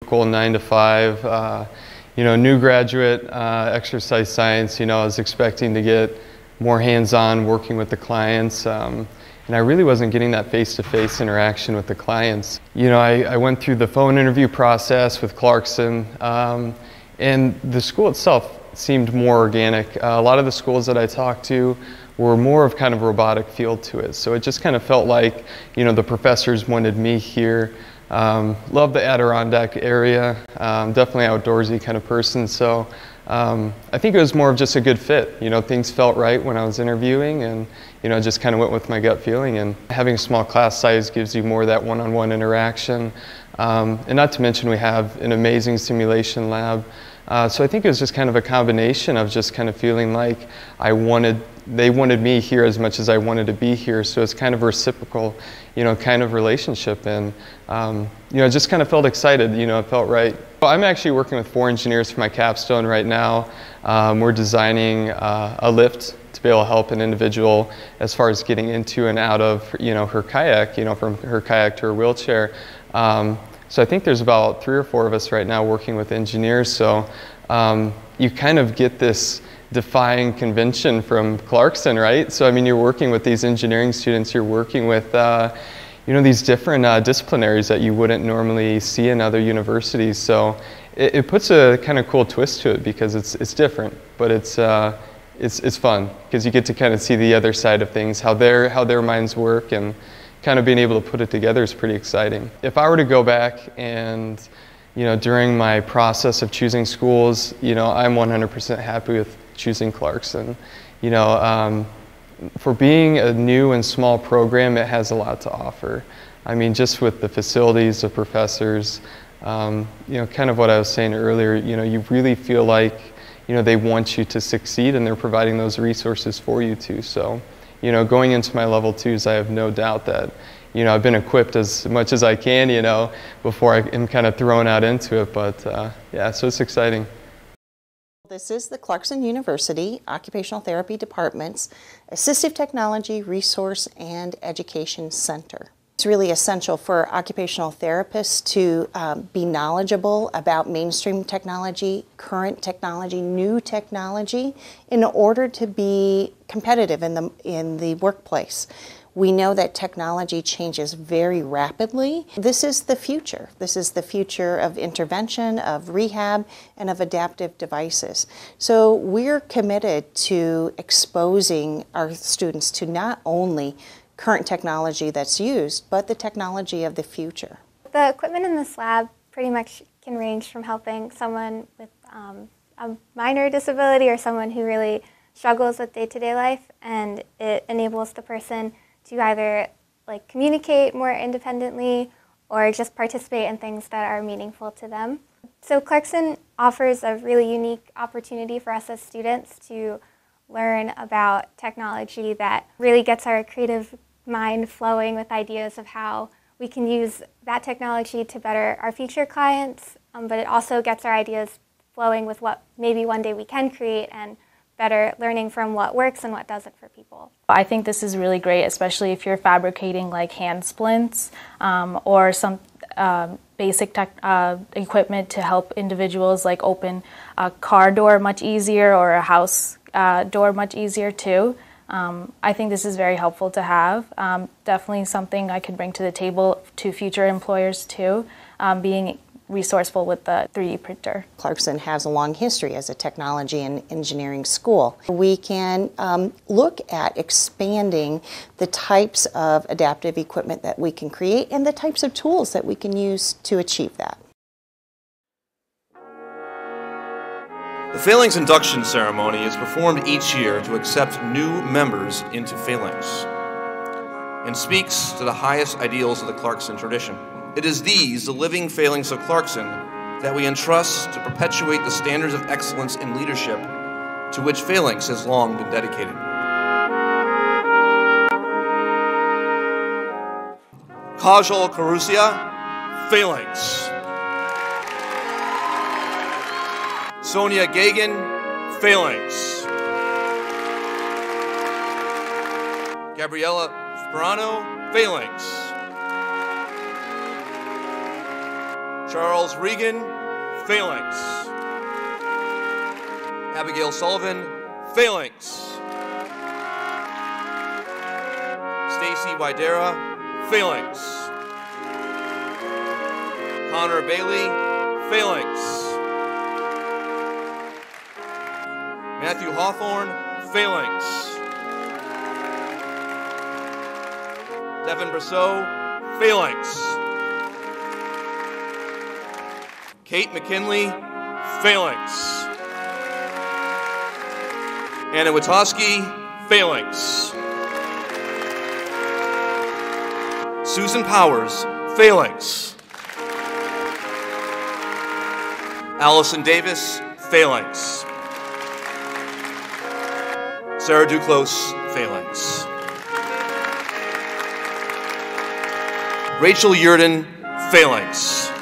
typical 9 to 5, you know, new graduate, exercise science. You know, I was expecting to get more hands-on working with the clients, and I really wasn't getting that face-to-face interaction with the clients. You know, I went through the phone interview process with Clarkson, and the school itself seemed more organic. A lot of the schools that I talked to were more of kind of robotic feel to it. So it just kind of felt like, you know, the professors wanted me here. Love the Adirondack area, definitely outdoorsy kind of person. So I think it was more of just a good fit. You know, things felt right when I was interviewing, and, you know, just kind of went with my gut feeling. And having a small class size gives you more of that one-on-one interaction. And not to mention we have an amazing simulation lab. So I think it was just kind of a combination of just kind of feeling like they wanted me here as much as I wanted to be here. So it's kind of a reciprocal, you know, kind of relationship. And, you know, just kind of felt excited, you know, it felt right. I'm actually working with 4 engineers for my capstone right now. We're designing a lift to be able to help an individual as far as getting into and out of, you know, her kayak, you know, from her kayak to her wheelchair. So I think there's about 3 or 4 of us right now working with engineers. So you kind of get this defying convention from Clarkson, right? So I mean, you're working with these engineering students, you're working with you know, these different disciplinaries that you wouldn't normally see in other universities. So it puts a kind of cool twist to it because it's different, but it's fun because you get to kind of see the other side of things, how their minds work, and kind of being able to put it together is pretty exciting. If I were to go back and, you know, during my process of choosing schools, you know, I'm 100% happy with choosing Clarkson. You know, for being a new and small program, it has a lot to offer. I mean, just with the facilities, the professors, you know, kind of what I was saying earlier, you know, you really feel like, you know, they want you to succeed and they're providing those resources for you too. So, you know, going into my level 2s, I have no doubt that, you know, I've been equipped as much as I can, you know, before I am kind of thrown out into it. But yeah, so it's exciting. This is the Clarkson University Occupational Therapy Department's Assistive Technology Resource and Education Center. It's really essential for occupational therapists to be knowledgeable about mainstream technology, current technology, new technology, in order to be competitive in the workplace. We know that technology changes very rapidly. This is the future. This is the future of intervention, of rehab, and of adaptive devices. So we're committed to exposing our students to not only current technology that's used, but the technology of the future. The equipment in this lab pretty much can range from helping someone with a minor disability or someone who really struggles with day-to-day life, and it enables the person to either communicate more independently or just participate in things that are meaningful to them. So Clarkson offers a really unique opportunity for us as students to learn about technology that really gets our creative mind flowing with ideas of how we can use that technology to better our future clients, but it also gets our ideas flowing with what maybe one day we can create, and better learning from what works and what doesn't for people. I think this is really great, especially if you're fabricating like hand splints or some basic equipment to help individuals like open a car door much easier or a house door much easier too. I think this is very helpful to have. Definitely something I could bring to the table to future employers too, being resourceful with the 3D printer. Clarkson has a long history as a technology and engineering school. We can look at expanding the types of adaptive equipment that we can create and the types of tools that we can use to achieve that. The Phalanx induction ceremony is performed each year to accept new members into Phalanx and speaks to the highest ideals of the Clarkson tradition. It is these, the living Phalanx of Clarkson, that we entrust to perpetuate the standards of excellence in leadership to which Phalanx has long been dedicated. Kajal Karusia, Phalanx. Sonia Gagan, Phalanx. Gabriela Sperano, Phalanx. Charles Regan, phalanx. Abigail Sullivan, phalanx. Stacy Wydera, phalanx. Connor Bailey, phalanx. Matthew Hawthorne, phalanx. Devin Brasseau, phalanx. Kate McKinley, phalanx. Anna Witoski, phalanx. Susan Powers, phalanx. Allison Davis, phalanx. Sarah Duclos, phalanx. Rachel Yurden, phalanx.